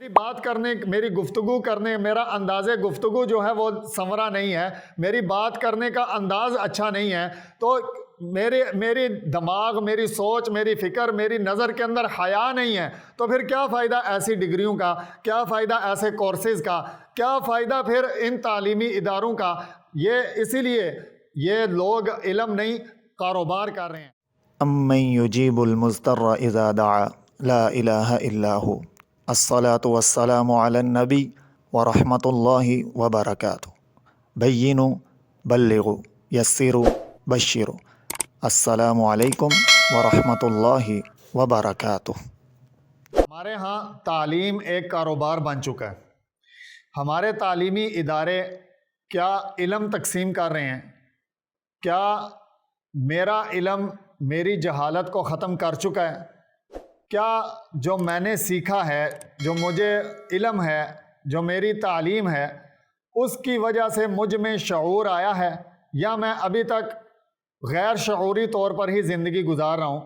میری بات کرنے میری گفتگو کرنے میرا انداز گفتگو جو ہے وہ سنورا نہیں ہے، میری بات کرنے کا انداز اچھا نہیں ہے، تو میری دماغ، میری سوچ، میری فکر، میری نظر کے اندر حیا نہیں ہے، تو پھر کیا فائدہ ایسی ڈگریوں کا، کیا فائدہ ایسے کورسز کا، کیا فائدہ پھر ان تعلیمی اداروں کا؟ اسی لیے یہ لوگ علم نہیں کاروبار کر رہے ہیں۔ امن یجیب المضطر اذا دعا لا الہ الا ہو، الصلاۃ والسلام علی النبی ورحمۃ اللہ وبرکاتہ، بینوا بلغوا یسروا بشروا۔ السلام علیکم ورحمۃ اللہ وبرکاتہ۔ ہمارے ہاں تعلیم ایک کاروبار بن چکا ہے۔ ہمارے تعلیمی ادارے کیا علم تقسیم کر رہے ہیں؟ کیا میرا علم میری جہالت کو ختم کر چکا ہے؟ کیا جو میں نے سیکھا ہے، جو مجھے علم ہے، جو میری تعلیم ہے، اس کی وجہ سے مجھ میں شعور آیا ہے، یا میں ابھی تک غیر شعوری طور پر ہی زندگی گزار رہا ہوں؟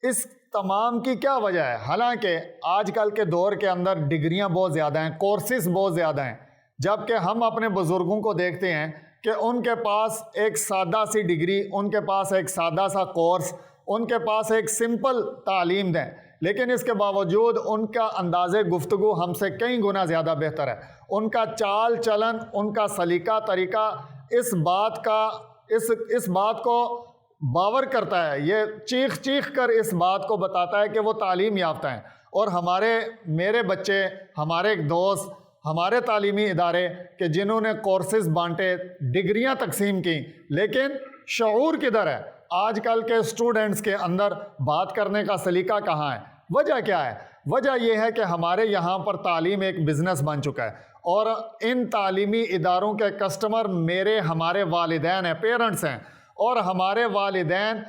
اس تمام کی کیا وجہ ہے؟ حالانکہ آج کل کے دور کے اندر ڈگریاں بہت زیادہ ہیں، کورسز بہت زیادہ ہیں، جبکہ ہم اپنے بزرگوں کو دیکھتے ہیں کہ ان کے پاس ایک سادہ سی ڈگری، ان کے پاس ایک سادہ سا کورس، ان کے پاس ایک سمپل تعلیم دیں، لیکن اس کے باوجود ان کا انداز گفتگو ہم سے کئی گنا زیادہ بہتر ہے۔ ان کا چال چلن، ان کا سلیقہ طریقہ اس بات کو باور کرتا ہے، یہ چیخ چیخ کر اس بات کو بتاتا ہے کہ وہ تعلیم یافتہ ہیں۔ اور میرے بچے، ہمارے ایک دوست، ہمارے تعلیمی ادارے کہ جنہوں نے کورسز بانٹے، ڈگریاں تقسیم کی، لیکن شعور کدھر ہے؟ آج کل کے اسٹوڈنٹس کے اندر بات کرنے کا سلیقہ کہاں ہے؟ وجہ کیا ہے؟ وجہ یہ ہے کہ ہمارے یہاں پر تعلیم ایک بزنس بن چکا ہے، اور ان تعلیمی اداروں کے کسٹمر ہمارے والدین ہیں، پیرنٹس ہیں، اور ہمارے والدین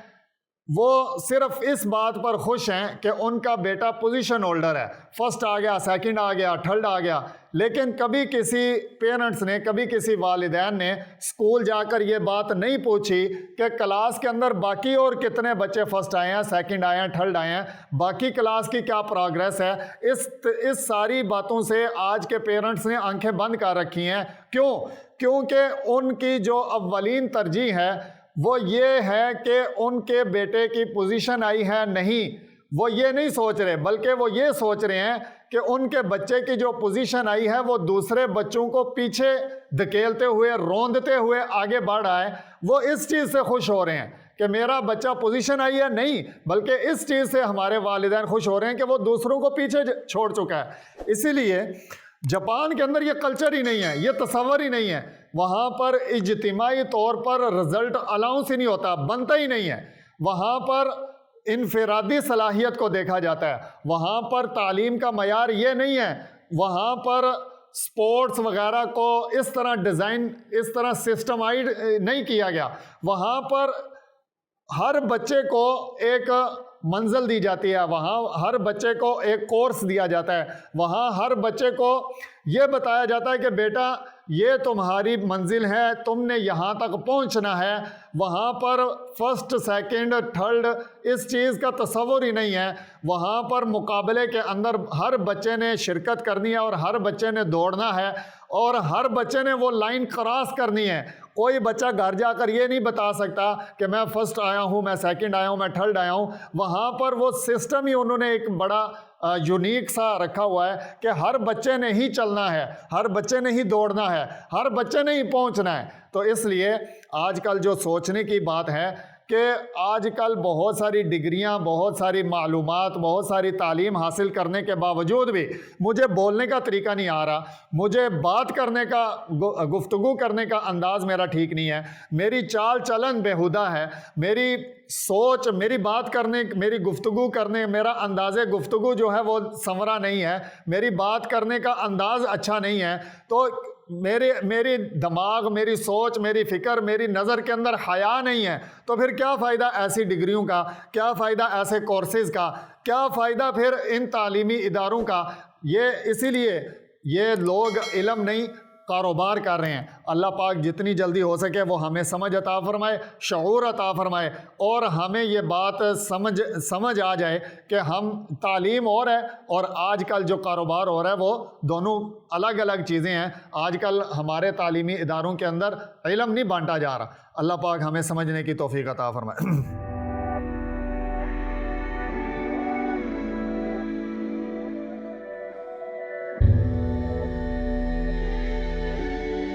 وہ صرف اس بات پر خوش ہیں کہ ان کا بیٹا پوزیشن ہولڈر ہے، فرسٹ آ گیا، سیکنڈ آ گیا، تھرڈ آ گیا، لیکن کبھی کسی پیرنٹس نے، کبھی کسی والدین نے اسکول جا کر یہ بات نہیں پوچھی کہ کلاس کے اندر باقی اور کتنے بچے فرسٹ آئے ہیں، سیکنڈ آئے ہیں، تھرڈ آئے ہیں، باقی کلاس کی کیا پروگریس ہے۔ اس ساری باتوں سے آج کے پیرنٹس نے آنکھیں بند کر رکھی ہیں۔ کیونکہ ان کی جو اولین ترجیح ہے وہ یہ ہے کہ ان کے بیٹے کی پوزیشن آئی ہے نہیں، وہ یہ نہیں سوچ رہے، بلکہ وہ یہ سوچ رہے ہیں کہ ان کے بچے کی جو پوزیشن آئی ہے وہ دوسرے بچوں کو پیچھے دھکیلتے ہوئے، روندتے ہوئے آگے بڑھ رہا ہے۔ وہ اس چیز سے خوش ہو رہے ہیں کہ میرا بچہ پوزیشن آئی ہے نہیں، بلکہ اس چیز سے ہمارے والدین خوش ہو رہے ہیں کہ وہ دوسروں کو پیچھے چھوڑ چکا ہے۔ اسی لیے جاپان کے اندر یہ کلچر ہی نہیں ہے، یہ تصور ہی نہیں ہے، وہاں پر اجتماعی طور پر رزلٹ الاؤنس ہی نہیں ہوتا، بنتا ہی نہیں ہے، وہاں پر انفرادی صلاحیت کو دیکھا جاتا ہے، وہاں پر تعلیم کا معیار یہ نہیں ہے، وہاں پر سپورٹس وغیرہ کو اس طرح ڈیزائن، اس طرح سسٹمائڈ نہیں کیا گیا، وہاں پر ہر بچے کو ایک منزل دی جاتی ہے، وہاں ہر بچے کو ایک کورس دیا جاتا ہے، وہاں ہر بچے کو یہ بتایا جاتا ہے کہ بیٹا یہ تمہاری منزل ہے، تم نے یہاں تک پہنچنا ہے۔ وہاں پر فرسٹ، سیکنڈ، تھرڈ اس چیز کا تصور ہی نہیں ہے، وہاں پر مقابلے کے اندر ہر بچے نے شرکت کرنی ہے، اور ہر بچے نے دوڑنا ہے، اور ہر بچے نے وہ لائن کراس کرنی ہے۔ کوئی بچہ گھر جا کر یہ نہیں بتا سکتا کہ میں فرسٹ آیا ہوں، میں سیکنڈ آیا ہوں، میں تھرڈ آیا ہوں۔ وہاں پر وہ سسٹم ہی انہوں نے ایک بڑا یونیک سا رکھا ہوا ہے کہ ہر بچے نے ہی چلنا ہے، ہر بچے نے ہی دوڑنا ہے، ہر بچے نے ہی پہنچنا ہے۔ تو اس لیے آج کل جو سوچنے کی بات ہے کہ آج کل بہت ساری ڈگریاں، بہت ساری معلومات، بہت ساری تعلیم حاصل کرنے کے باوجود بھی مجھے بولنے کا طریقہ نہیں آ رہا، مجھے بات کرنے کا، گفتگو کرنے کا انداز میرا ٹھیک نہیں ہے، میری چال چلن بیہودہ ہے، میری سوچ، میری بات کرنے، میری گفتگو کرنے، میرا انداز گفتگو جو ہے وہ سنورا نہیں ہے، میری بات کرنے کا انداز اچھا نہیں ہے، تو میری دماغ، میری سوچ، میری فکر، میری نظر کے اندر حیا نہیں ہے، تو پھر کیا فائدہ ایسی ڈگریوں کا، کیا فائدہ ایسے کورسز کا، کیا فائدہ پھر ان تعلیمی اداروں کا؟ اسی لیے یہ لوگ علم نہیں کاروبار کر رہے ہیں، اللہ پاک جتنی جلدی ہو سکے وہ ہمیں سمجھ عطا فرمائے، شعور عطا فرمائے، اور ہمیں یہ بات سمجھ آ جائے کہ ہم تعلیم اور ہے اور آج کل جو کاروبار ہو رہا ہے وہ دونوں الگ الگ چیزیں ہیں۔ آج کل ہمارے تعلیمی اداروں کے اندر علم نہیں بانٹا جا رہا۔ اللہ پاک ہمیں سمجھنے کی توفیق عطا فرمائے۔